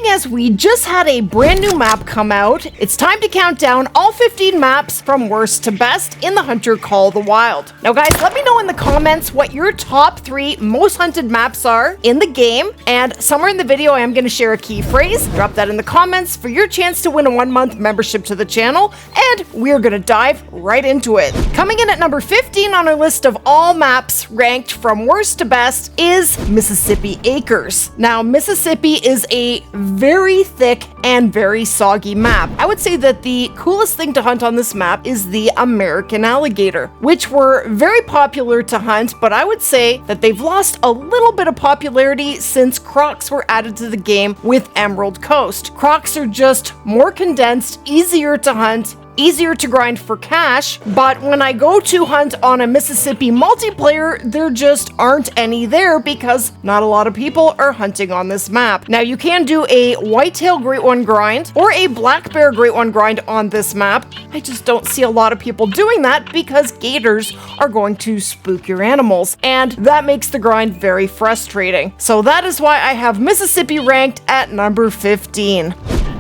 as we just had a brand new map come out, it's time to count down all 15 maps from worst to best in the Hunter Call of the Wild. Now guys, let me know in the comments what your top 3 most hunted maps are in the game, and somewhere in the video I am going to share a key phrase. Drop that in the comments for your chance to win a 1-month membership to the channel, and we're going to dive right into it. Coming in at number 15 on our list of all maps ranked from worst to best is Mississippi Acres. Now Mississippi is a very thick and very soggy map. I would say that the coolest thing to hunt on this map is the American alligator, which were very popular to hunt, but I would say that they've lost a little bit of popularity since crocs were added to the game with Emerald Coast. Crocs are just more condensed, easier to hunt, easier to grind for cash, but when I go to hunt on a Mississippi multiplayer, there just aren't any there because not a lot of people are hunting on this map. Now you can do a whitetail great one grind or a black bear great one grind on this map. I just don't see a lot of people doing that because gators are going to spook your animals, and that makes the grind very frustrating. So that is why I have Mississippi ranked at number 15.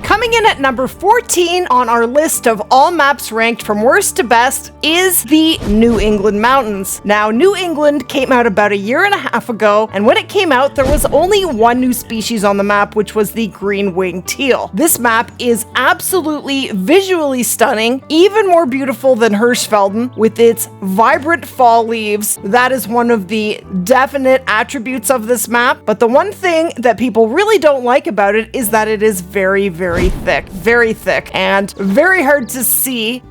Coming in at number 14 on our list of all maps ranked from worst to best is the New England Mountains. Now, New England came out about 1.5 years ago, and when it came out, there was only one new species on the map, which was the green-winged teal. This map is absolutely visually stunning, even more beautiful than Hirschfelden, with its vibrant fall leaves. That is one of the definite attributes of this map, but the one thing that people really don't like about it is that it is very thick, and very hard to see,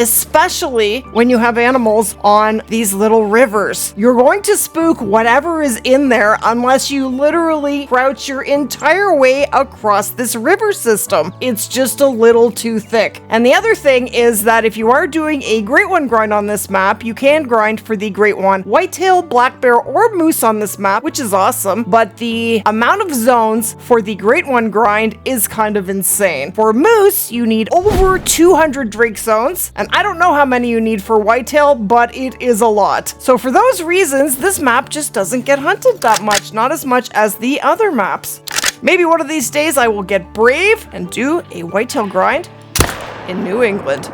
especially when you have animals on these little rivers. You're going to spook whatever is in there unless you literally crouch your entire way across this river system. It's just a little too thick. And the other thing is that if you are doing a great one grind on this map, you can grind for the great one whitetail, black bear, or moose on this map, which is awesome, but the amount of zones for the great one grind is kind of insane. For moose, you need over 200 drake zones, and I don't know how many you need for whitetail, but it is a lot. So for those reasons, this map just doesn't get hunted that much, not as much as the other maps. Maybe one of these days I will get brave and do a whitetail grind in New England.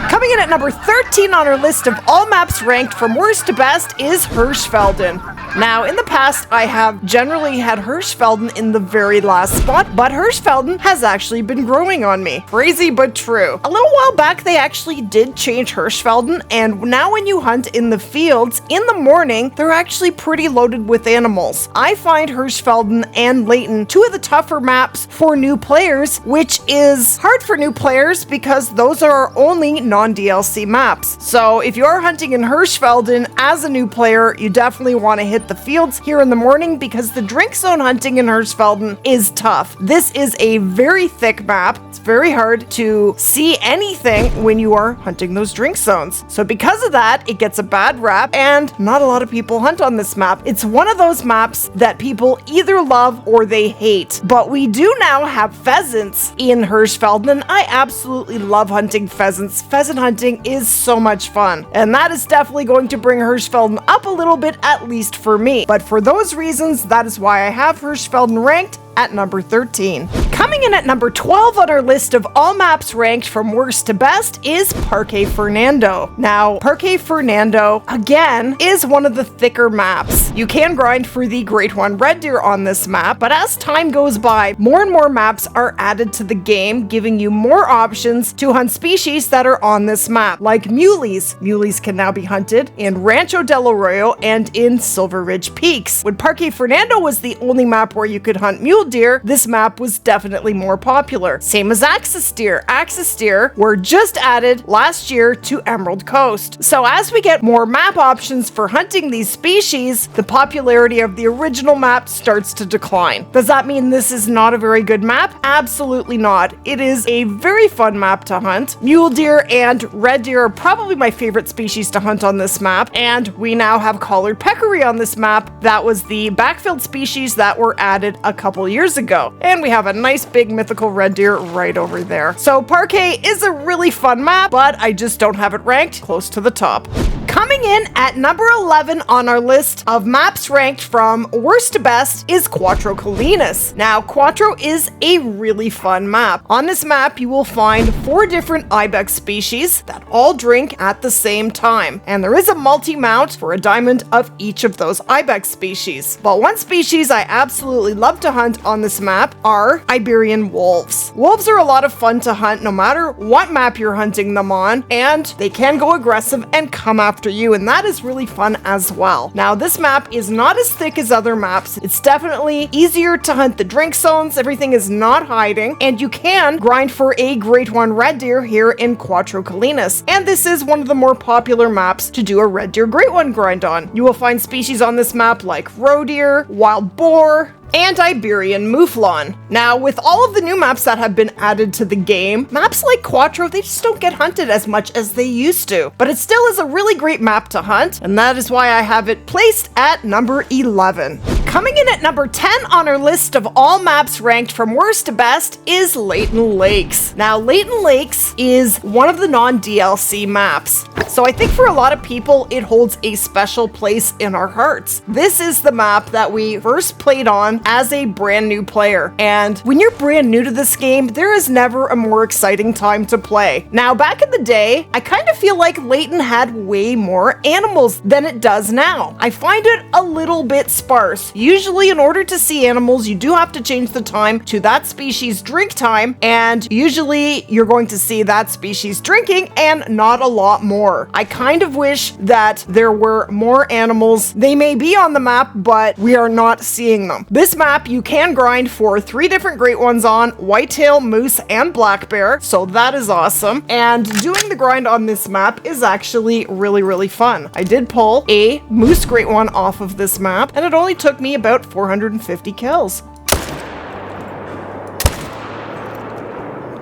Coming in at number 13 on our list of all maps ranked from worst to best is Hirschfelden. Now, in the past, I have generally had Hirschfelden in the very last spot, but Hirschfelden has actually been growing on me. Crazy but true. A little while back, they actually did change Hirschfelden, and now when you hunt in the fields, in the morning, they're actually pretty loaded with animals. I find Hirschfelden and Layton 2 of the tougher maps for new players, which is hard for new players because those are our only non-DLC maps. So if you are hunting in Hirschfelden as a new player, you definitely want to hit the fields here in the morning because the drink zone hunting in Hirschfelden is tough. This is a very thick map. It's very hard to see anything when you are hunting those drink zones. So because of that, it gets a bad rap, and not a lot of people hunt on this map. It's one of those maps that people either love or they hate. But we do now have pheasants in Hirschfelden, and I absolutely love hunting pheasants. Pheasant hunting is so much fun, and that is definitely going to bring Hirschfelden up a little bit, at least for me. But for those reasons, that is why I have Hirschfelden ranked at number 13. Coming in at number 12 on our list of all maps ranked from worst to best is Parque Fernando. Now, Parque Fernando, again, is one of the thicker maps. You can grind for the Great One Red Deer on this map, but as time goes by, more and more maps are added to the game, giving you more options to hunt species that are on this map, like muleys. Muleys can now be hunted in Rancho Del Arroyo and in Silver Ridge Peaks. When Parque Fernando was the only map where you could hunt mule deer, this map was definitely more popular. Same as axis deer. Axis deer were just added last year to Emerald Coast. So as we get more map options for hunting these species, the popularity of the original map starts to decline. Does that mean this is not a very good map? Absolutely not. It is a very fun map to hunt. Mule deer and red deer are probably my favorite species to hunt on this map, and we now have collared peccary on this map. That was the backfilled species that were added a couple years ago. And we have a nice big mythical red deer right over there. So Parque is a really fun map, but I just don't have it ranked close to the top. Coming Coming in at number 11 on our list of maps ranked from worst to best is Cuatro Colinas. Now, Cuatro is a really fun map. On this map, you will find 4 different ibex species that all drink at the same time. And there is a multi-mount for a diamond of each of those ibex species. But one species I absolutely love to hunt on this map are Iberian wolves. Wolves are a lot of fun to hunt no matter what map you're hunting them on, and they can go aggressive and come after you, and that is really fun as well. Now, this map is not as thick as other maps. It's definitely easier to hunt the drink zones. Everything is not hiding, and you can grind for a Great One red deer here in Cuatro Colinas. And this is one of the more popular maps to do a red deer Great One grind on. You will find species on this map like roe deer, wild boar, and Iberian mouflon. Now, with all of the new maps that have been added to the game, maps like Cuatro, they just don't get hunted as much as they used to. But it still is a really great map to hunt, and that is why I have it placed at number 11. Coming in at number 10 on our list of all maps ranked from worst to best is Layton Lakes. Now, Layton Lakes is one of the non-DLC maps. So I think for a lot of people, it holds a special place in our hearts. This is the map that we first played on as a brand new player. And when you're brand new to this game, there is never a more exciting time to play. Now, back in the day, I kind of feel like Layton had way more animals than it does now. I find it a little bit sparse. Usually, in order to see animals, you do have to change the time to that species' drink time, and usually you're going to see that species drinking and not a lot more. I kind of wish that there were more animals. They may be on the map, but we are not seeing them. This map, you can grind for 3 different great ones on whitetail, moose, and black bear, so that is awesome. And doing the grind on this map is actually really, really fun. I did pull a moose great one off of this map, and it only took me about 450 kills.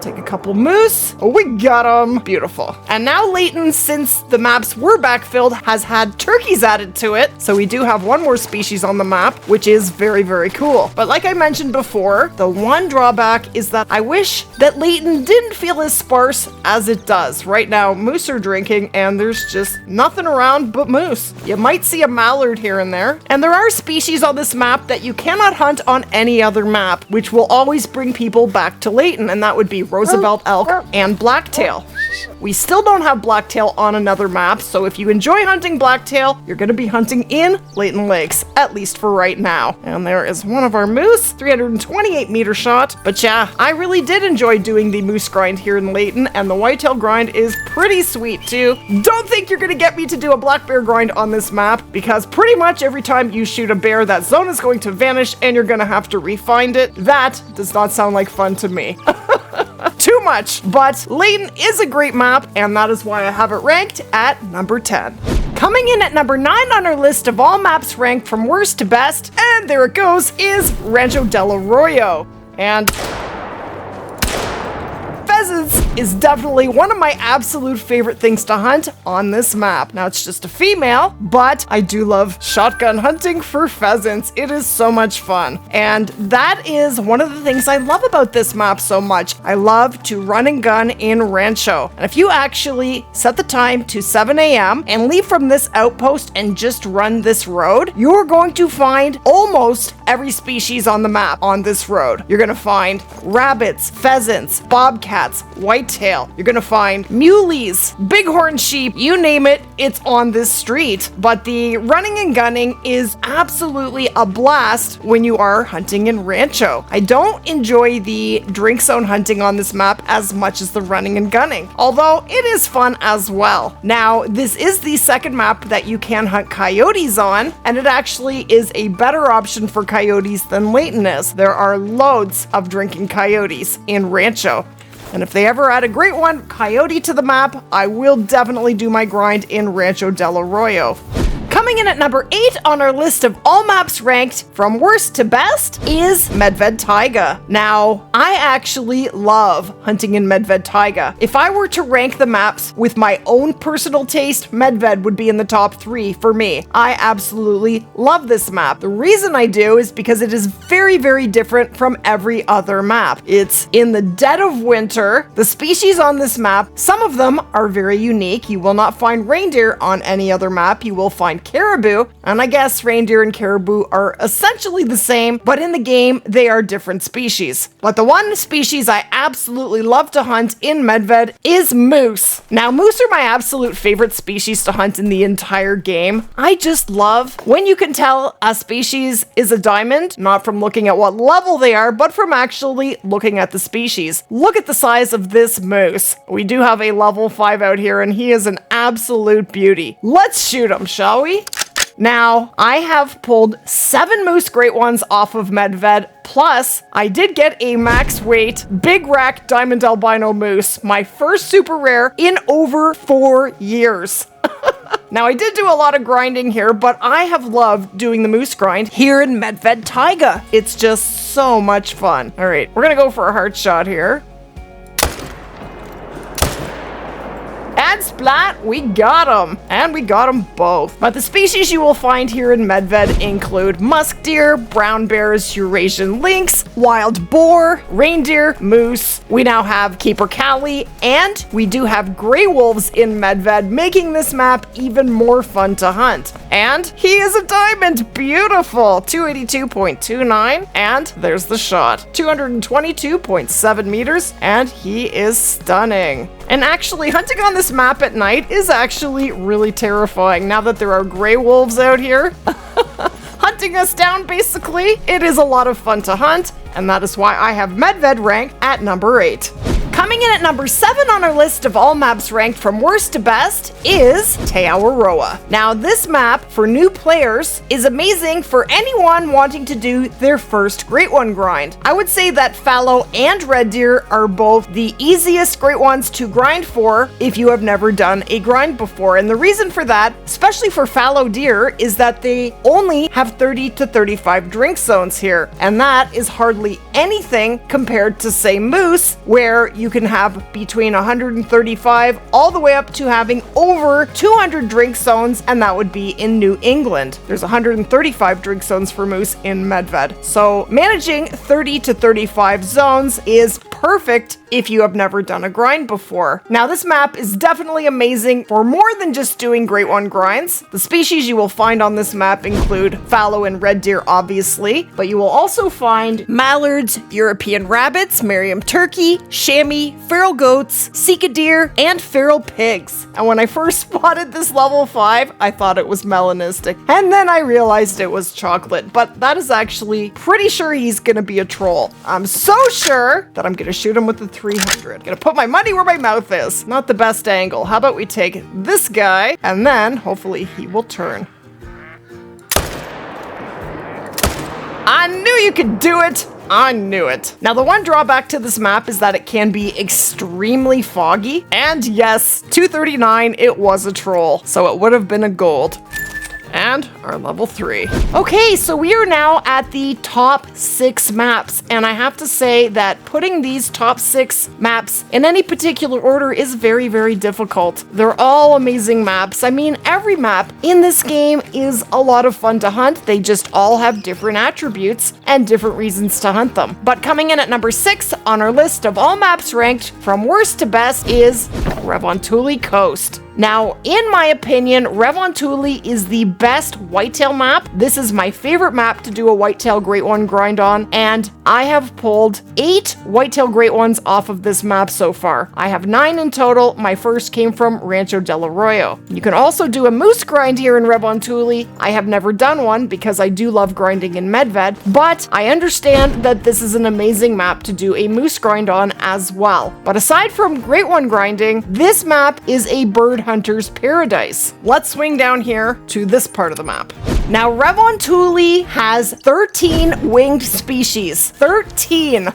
Take a couple moose. Oh, we got them. Beautiful. And now Layton, since the maps were backfilled, has had turkeys added to it. So we do have one more species on the map, which is very, very cool. But like I mentioned before, the one drawback is that I wish that Layton didn't feel as sparse as it does. Right now, moose are drinking and there's just nothing around but moose. You might see a mallard here and there. And there are species on this map that you cannot hunt on any other map, which will always bring people back to Layton, and that would be Roosevelt elk and blacktail. We still don't have blacktail on another map, so if you enjoy hunting blacktail, you're going to be hunting in Layton Lakes, at least for right now. And there is one of our moose, 328 meter shot. But yeah, I really did enjoy doing the moose grind here in Layton, and the whitetail grind is pretty sweet too. Don't think you're going to get me to do a black bear grind on this map, because pretty much every time you shoot a bear, that zone is going to vanish and you're going to have to re-find it. That does not sound like fun to me. Too much, but Layton is a great map, and that is why I have it ranked at number 10. Coming in at number 9 on our list of all maps ranked from worst to best, and there it goes, is Rancho Del Arroyo. And pheasants is definitely one of my absolute favorite things to hunt on this map. Now, it's just a female, but I do love shotgun hunting for pheasants. It is so much fun. And that is one of the things I love about this map so much. I love to run and gun in Rancho. And if you actually set the time to 7 a.m. and leave from this outpost and just run this road, you're going to find almost every species on the map on this road. You're going to find rabbits, pheasants, bobcats, whitetail. You're gonna find muleys, bighorn sheep, you name it, it's on this street. But the running and gunning is absolutely a blast when you are hunting in Rancho. I don't enjoy the drink zone hunting on this map as much as the running and gunning, although it is fun as well. Now, this is the second map that you can hunt coyotes on, and it actually is a better option for coyotes than Layton is. There are loads of drinking coyotes in Rancho. And if they ever add a great one, coyote to the map, I will definitely do my grind in Rancho Del Arroyo. Coming Coming in at number 8 on our list of all maps ranked from worst to best is MedVed Taiga. Now, I actually love hunting in MedVed Taiga. If I were to rank the maps with my own personal taste, MedVed would be in the top 3 for me. I absolutely love this map. The reason I do is because it is very, very different from every other map. It's in the dead of winter. The species on this map, some of them are very unique. You will not find reindeer on any other map. You will find caribou, and I guess reindeer and caribou are essentially the same, but in the game, they are different species. But the one species I absolutely love to hunt in MedVed is moose. Now, moose are my absolute favorite species to hunt in the entire game. I just love when you can tell a species is a diamond, not from looking at what level they are, but from actually looking at the species. Look at the size of this moose. We do have a level 5 out here, and he is an absolute beauty. Let's shoot him, shall we? Now, I have pulled 7 moose great ones off of MedVed, plus I did get a max weight big rack diamond albino moose, my first super rare in over 4 years. Now, I did do a lot of grinding here, but I have loved doing the moose grind here in MedVed Taiga. It's just so much fun. All right, we're gonna go for a heart shot here. And Splat, we got them. And we got them both. But the species you will find here in MedVed include musk deer, brown bears, Eurasian lynx, wild boar, reindeer, moose. We now have capercaillie, and we do have gray wolves in MedVed, making this map even more fun to hunt. And he is a diamond. Beautiful. 282.29. And there's the shot. 222.7 meters. And he is stunning. And actually, hunting on this map at night is actually really terrifying now that there are gray wolves out here. Hunting us down, basically. It is a lot of fun to hunt, and that is why I have MedVed ranked at number 8. Coming in at number 7 on our list of all maps ranked from worst to best is Awaroa. Now, this map for new players is amazing for anyone wanting to do their first Great One grind. I would say that fallow and red deer are both the easiest Great Ones to grind for if you have never done a grind before. And the reason for that, especially for fallow deer, is that they only have 30 to 35 drink zones here. And that is hardly anything compared to, say, moose, where you can have between 135 all the way up to having over 200 drink zones, and that would be in New England. There's 135 drink zones for moose in MedVed. So managing 30 to 35 zones is perfect if you have never done a grind before. Now, this map is definitely amazing for more than just doing Great One grinds. The species you will find on this map include fallow and red deer, obviously, but you will also find mallards, European rabbits, Merriam turkey, chamois, feral goats, sika deer, and feral pigs. And when I first spotted this level 5, I thought it was melanistic, and then I realized it was chocolate, but that is actually pretty sure he's gonna be a troll. I'm so sure that I'm gonna shoot him with the 300. Gonna put my money where my mouth is. Not the best angle. How about we take this guy, and then hopefully he will turn. I knew you could do it! I knew it. Now, the one drawback to this map is that it can be extremely foggy. And yes, 239, it was a troll, so it would have been a gold. And our level 3. Okay, so we are now at the top 6 maps, and I have to say that putting these top 6 maps in any particular order is very, very difficult. They're all amazing maps. I mean, every map in this game is a lot of fun to hunt. They just all have different attributes and different reasons to hunt them. But coming in at number 6 on our list of all maps ranked from worst to best is Revontuli Coast. Now, in my opinion, Revontuli is the best whitetail map. This is my favorite map to do a whitetail Great One grind on, and I have pulled 8 whitetail Great Ones off of this map so far. I have 9 in total. My first came from Rancho Del Arroyo. You can also do a moose grind here in Revontuli. I have never done one because I do love grinding in MedVed, but I understand that this is an amazing map to do a moose grind on as well. But aside from Great One grinding, this map is a bird hunter's paradise. Let's swing down here to this part of the map. Now, Revontuli has 13 winged species. 13!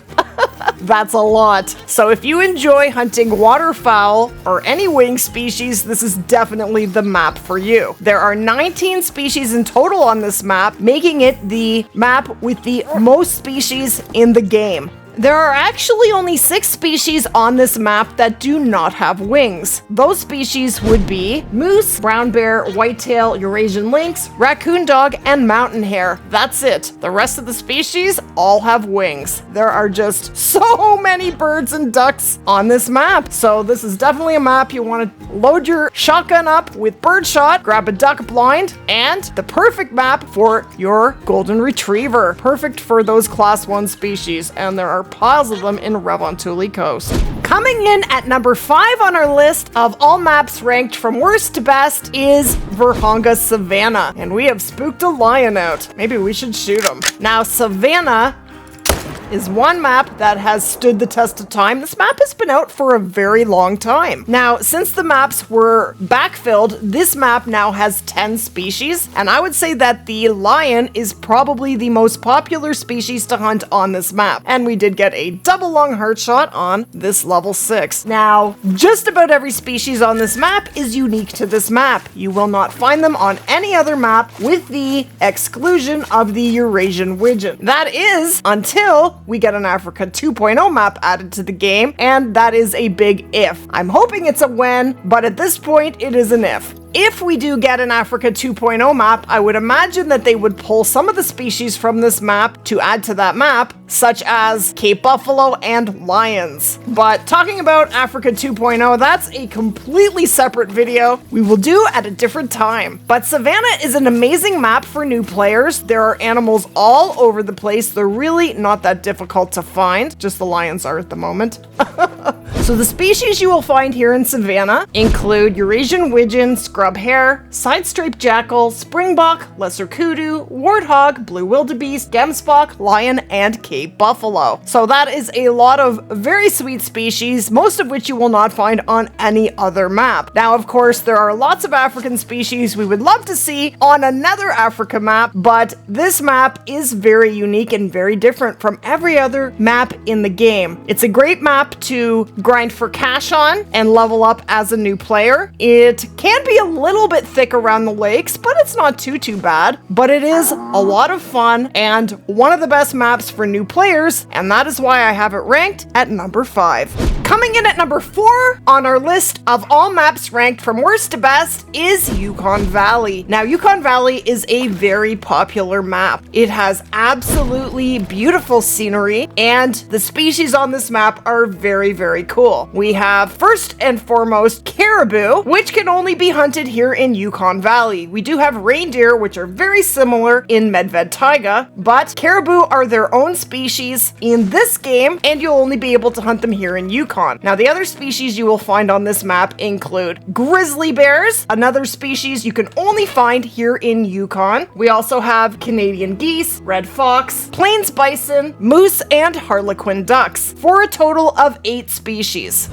That's a lot. So if you enjoy hunting waterfowl or any wing species, this is definitely the map for you. There are 19 species in total on this map, making it the map with the most species in the game. There are actually only 6 species on this map that do not have wings. Those species would be moose, brown bear, whitetail, Eurasian lynx, raccoon dog, and mountain hare. That's it. The rest of the species all have wings. There are just so many birds and ducks on this map. So this is definitely a map you want to load your shotgun up with birdshot, grab a duck blind, and the perfect map for your golden retriever. Perfect for those class 1 species, and there are piles of them in Revontuli Coast. Coming in at number 5 on our list of all maps ranked from worst to best is Vurhonga Savanna, and we have spooked a lion out. Maybe we should shoot him. Now, Savanna is one map that has stood the test of time. This map has been out for a very long time. Now, since the maps were backfilled, this map now has 10 species, and I would say that the lion is probably the most popular species to hunt on this map. And we did get a double long heart shot on this level 6. Now, just about every species on this map is unique to this map. You will not find them on any other map with the exclusion of the Eurasian widgeon. That is until we get an Africa 2.0 map added to the game, and that is a big if. I'm hoping it's a when, but at this point, it is an if. If we do get an Africa 2.0 map, I would imagine that they would pull some of the species from this map to add to that map, such as Cape buffalo and lions. But talking about Africa 2.0, that's a completely separate video we will do at a different time. But Savanna is an amazing map for new players. There are animals all over the place. They're really not that difficult to find, just the lions are at the moment. So the species you will find here in Savanna include Eurasian widgeon, scrub hare, side-striped jackal, springbok, lesser kudu, warthog, blue wildebeest, gemsbok, lion, and Cape buffalo. So that is a lot of very sweet species, most of which you will not find on any other map. Now, of course, there are lots of African species we would love to see on another Africa map, but this map is very unique and very different from every other map in the game. It's a great map to grind for cash on and level up as a new player. It can be a little bit thick around the lakes, but it's not too bad. But it is a lot of fun and one of the best maps for new players, and that is why I have it ranked at number 5. Coming in at number 4 on our list of all maps ranked from worst to best is Yukon Valley. Now, Yukon Valley is a very popular map. It has absolutely beautiful scenery, and the species on this map are very cool. We have first and foremost caribou, which can only be hunted here in Yukon Valley. We do have reindeer, which are very similar in MedVed Taiga, but caribou are their own species in this game, and you'll only be able to hunt them here in Yukon. Now, the other species you will find on this map include grizzly bears, another species you can only find here in Yukon. We also have Canadian geese, red fox, plains bison, moose, and harlequin ducks, for a total of 8 species.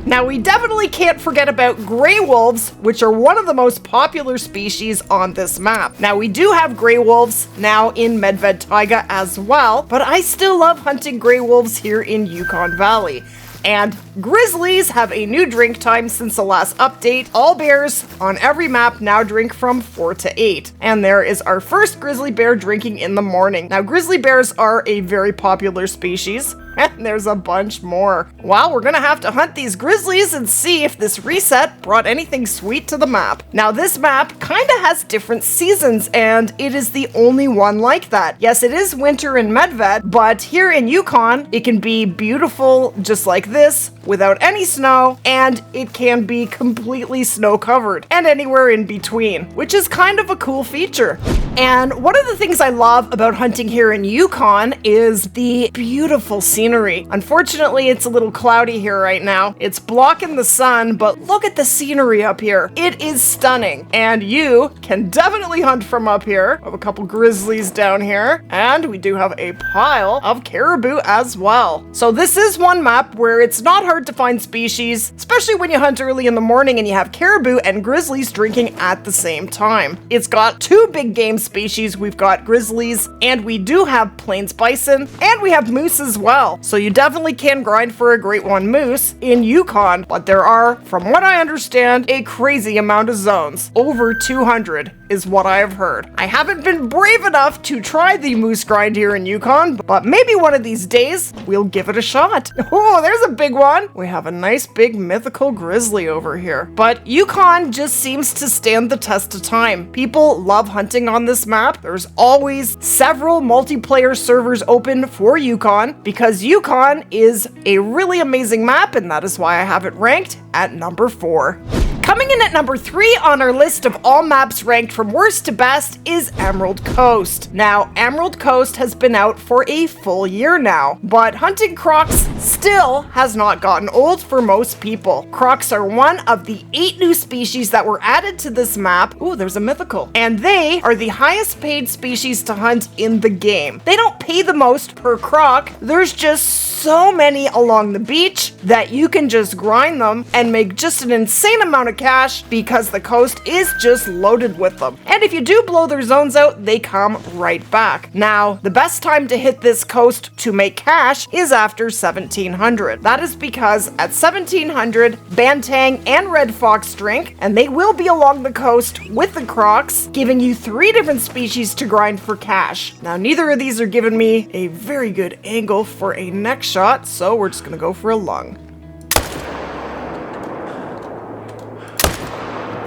Now, we definitely can't forget about gray wolves, which are one of the most popular species on this map. Now, we do have gray wolves now in MedVed Taiga as well, but I still love hunting gray wolves here in Yukon Valley. And grizzlies have a new drink time since the last update. All bears on every map now drink from 4 to 8. And there is our first grizzly bear drinking in the morning. Now, grizzly bears are a very popular species, and there's a bunch more. Well, we're gonna have to hunt these grizzlies and see if this reset brought anything sweet to the map. Now, this map kinda has different seasons, and it is the only one like that. Yes, it is winter in MedVed, but here in Yukon, it can be beautiful just like this, without any snow, and it can be completely snow covered, and anywhere in between, which is kind of a cool feature. And one of the things I love about hunting here in Yukon is the beautiful scenery. Unfortunately, it's a little cloudy here right now. It's blocking the sun, but look at the scenery up here. It is stunning, and you can definitely hunt from up here. We have a couple grizzlies down here, and we do have a pile of caribou as well. So this is one map where where it's not hard to find species, especially when you hunt early in the morning and you have caribou and grizzlies drinking at the same time. It's got 2 big game species. We've got grizzlies, and we do have plains bison, and we have moose as well. So you definitely can grind for a great one moose in Yukon, but there are, from what I understand, a crazy amount of zones. Over 200 is what I have heard. I haven't been brave enough to try the moose grind here in Yukon, but maybe one of these days we'll give it a shot. Oh, there's a big one. We have a nice big mythical grizzly over here. But Yukon just seems to stand the test of time. People love hunting on this map. There's always several multiplayer servers open for Yukon because Yukon is a really amazing map, and that is why I have it ranked at number 4. Coming in at number 3 on our list of all maps ranked from worst to best is Emerald Coast. Now, Emerald Coast has been out for a full year now, but hunting crocs still has not gotten old for most people. Crocs are one of the 8 new species that were added to this map. Ooh, there's a mythical. And they are the highest paid species to hunt in the game. They don't pay the most per croc. There's just so many along the beach that you can just grind them and make just an insane amount of cash because the coast is just loaded with them. And if you do blow their zones out, they come right back. Now, the best time to hit this coast to make cash is after 1700. That is because at 1700, Bantang and Red Fox drink, and they will be along the coast with the crocs, giving you 3 different species to grind for cash. Now, neither of these are giving me a very good angle for a neck shot, so we're just gonna go for a lung.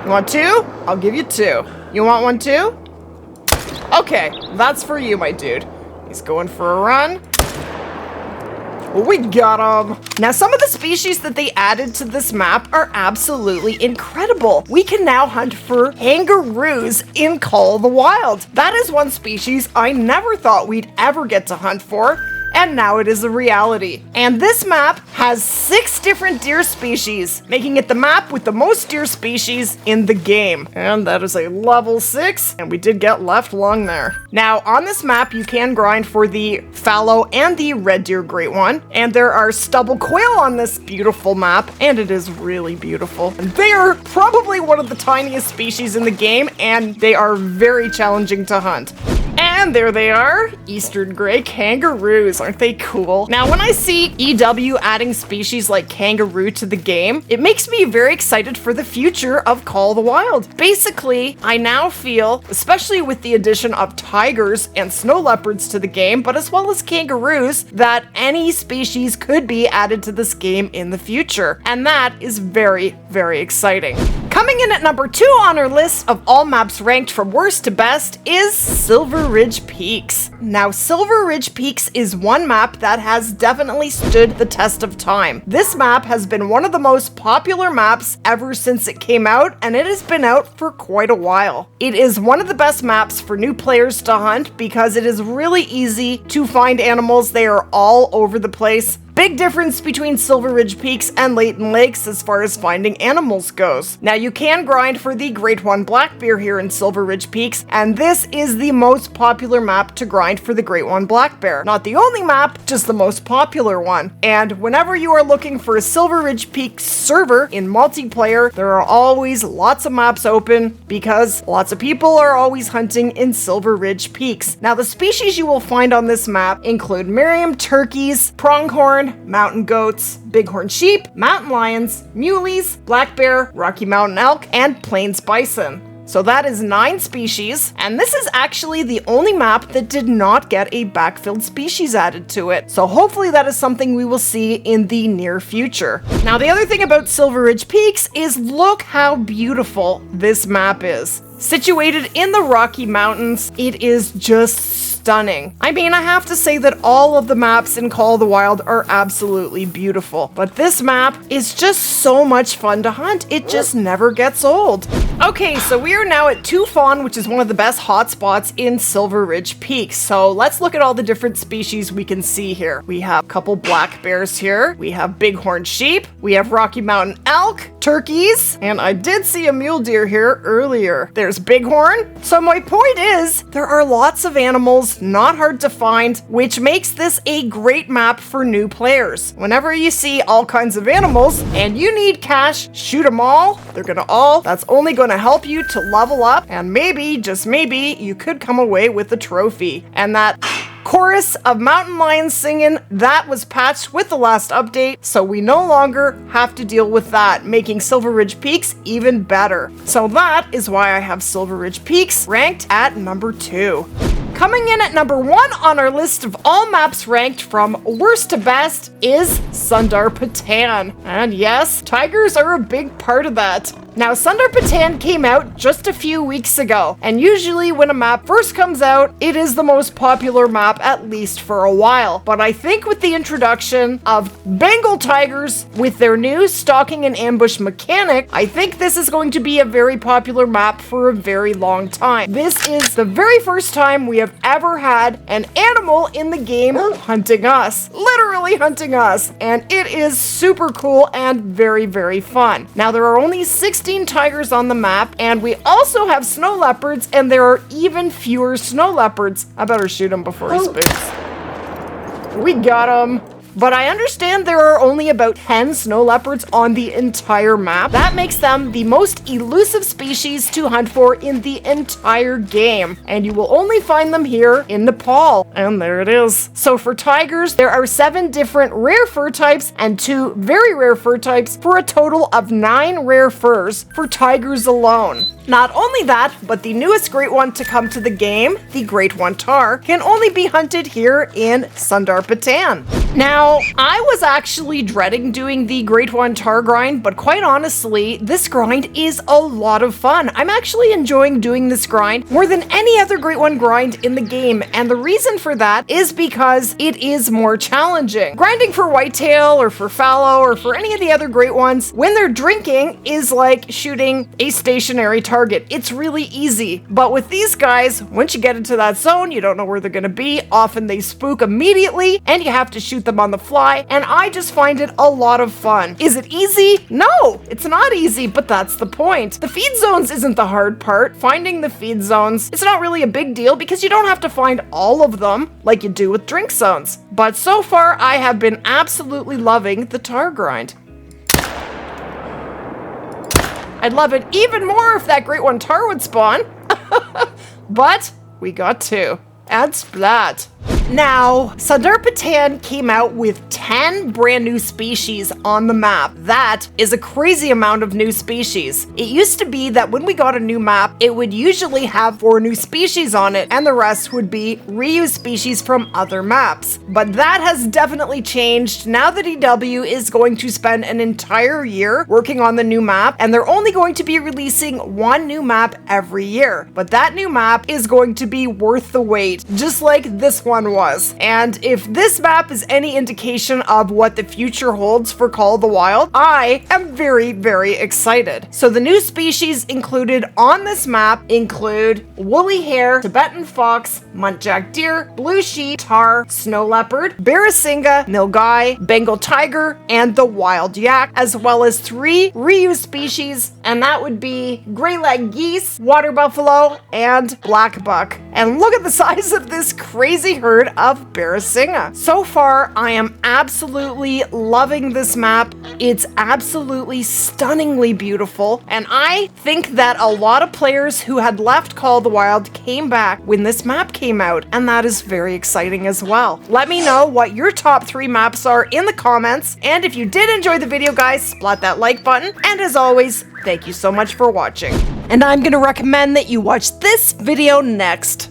You want 2? I'll give you 2. You want 1 too? Okay, that's for you, my dude. He's going for a run. We got him! Now, some of the species that they added to this map are absolutely incredible. We can now hunt for kangaroos in Call of the Wild. That is one species I never thought we'd ever get to hunt for, and now it is a reality. And this map has 6 different deer species, making it the map with the most deer species in the game. And that is a level 6, and we did get left lung there. Now, on this map, you can grind for the fallow and the red deer great one, and there are stubble quail on this beautiful map, and it is really beautiful. And they are probably one of the tiniest species in the game, and they are very challenging to hunt. And there they are, eastern gray kangaroos. Aren't they cool? Now, when I see EW adding species like kangaroo to the game, it makes me very excited for the future of Call of the Wild. Basically, I now feel, especially with the addition of tigers and snow leopards to the game, but as well as kangaroos, that any species could be added to this game in the future. And that is very, very exciting. Coming in at number 2 on our list of all maps ranked from worst to best is Silver Ridge Peaks. Now, Silver Ridge Peaks is one map that has definitely stood the test of time. This map has been one of the most popular maps ever since it came out, and it has been out for quite a while. It is one of the best maps for new players to hunt because it is really easy to find animals. They are all over the place. Big difference between Silver Ridge Peaks and Layton Lakes as far as finding animals goes. Now, you can grind for the Great One Black Bear here in Silver Ridge Peaks, and this is the most popular map to grind for the Great One Black Bear. Not the only map, just the most popular one. And whenever you are looking for a Silver Ridge Peaks server in multiplayer, there are always lots of maps open because lots of people are always hunting in Silver Ridge Peaks. Now, the species you will find on this map include Merriam turkeys, pronghorn, mountain goats, bighorn sheep, mountain lions, muleys, black bear, Rocky Mountain elk, and plains bison. So that is 9 species, and this is actually the only map that did not get a backfilled species added to it. So hopefully that is something we will see in the near future. Now, the other thing about Silver Ridge Peaks is look how beautiful this map is. Situated in the Rocky Mountains, it is just stunning. I mean, I have to say that all of the maps in Call of the Wild are absolutely beautiful, but this map is just so much fun to hunt. It just never gets old. Okay, so we are now at Tufon, which is one of the best hotspots in Silver Ridge Peaks. So let's look at all the different species we can see here. We have a couple black bears here. We have bighorn sheep. We have Rocky Mountain elk. turkeys, and I did see a mule deer here earlier. There's bighorn. So my point is, there are lots of animals, not hard to find, which makes this a great map for new players. Whenever you see all kinds of animals and you need cash, shoot them all. That's only gonna help you to level up, and maybe, just maybe, you could come away with a trophy. And that chorus of mountain lions singing, that was patched with the last update, so we no longer have to deal with that, making Silver Ridge Peaks even better. So that is why I have Silver Ridge Peaks ranked at number 2. Coming in at number 1 on our list of all maps ranked from worst to best is Sundarpatan. And yes, tigers are a big part of that. Now, Sundarpatan came out just a few weeks ago, and usually when a map first comes out, it is the most popular map, at least for a while. But I think with the introduction of Bengal tigers with their new stalking and ambush mechanic, I think this is going to be a very popular map for a very long time. This is the very first time we have ever had an animal in the game hunting us, literally hunting us, and it is super cool and very, very fun. Now, there are only 16 tigers on the map, and we also have snow leopards, and there are even fewer snow leopards. I better shoot him before he spooks. We got him. But I understand there are only about 10 snow leopards on the entire map. That makes them the most elusive species to hunt for in the entire game. And you will only find them here in Nepal. And there it is. So for tigers, there are 7 different rare fur types and 2 very rare fur types for a total of 9 rare furs for tigers alone. Not only that, but the newest great one to come to the game, the Great One Tar, can only be hunted here in Sundarpatan. Now, I was actually dreading doing the Great One Tar grind, but quite honestly, this grind is a lot of fun. I'm actually enjoying doing this grind more than any other Great One grind in the game, and the reason for that is because it is more challenging. Grinding for whitetail or for fallow or for any of the other Great Ones, when they're drinking, is like shooting a stationary target. It's really easy. But with these guys, once you get into that zone, you don't know where they're gonna be. Often they spook immediately, and you have to shoot them on the fly, and I just find it a lot of fun. Is it easy? No, it's not easy, but that's the point. The feed zones isn't the hard part. Finding the feed zones, it's not really a big deal because you don't have to find all of them like you do with drink zones. But so far, I have been absolutely loving the tar grind. I'd love it even more if that Great One Tar would spawn. But we got 2. And Splat. Now, Sundarpatan came out with 10 brand new species on the map. That is a crazy amount of new species. It used to be that when we got a new map, it would usually have 4 new species on it, and the rest would be reused species from other maps. But that has definitely changed now that EW is going to spend an entire year working on the new map, and they're only going to be releasing 1 new map every year. But that new map is going to be worth the wait, just like this one was. And if this map is any indication of what the future holds for Call of the Wild, I am very, very excited. So the new species included on this map include woolly hare, Tibetan fox, muntjac deer, blue sheep, tar, snow leopard, barasinga, nilgai, Bengal tiger, and the wild yak, as well as 3 reused species, and that would be gray-legged geese, water buffalo, and black buck. And look at the size of this crazy herd of barasinga. So far, I am absolutely loving this map. It's absolutely stunningly beautiful, and I think that a lot of players who had left Call of the Wild came back when this map came out, and that is very exciting as well. Let me know what your top 3 maps are in the comments, and if you did enjoy the video, guys, splat that like button, and as always, thank you so much for watching. And I'm gonna recommend that you watch this video next.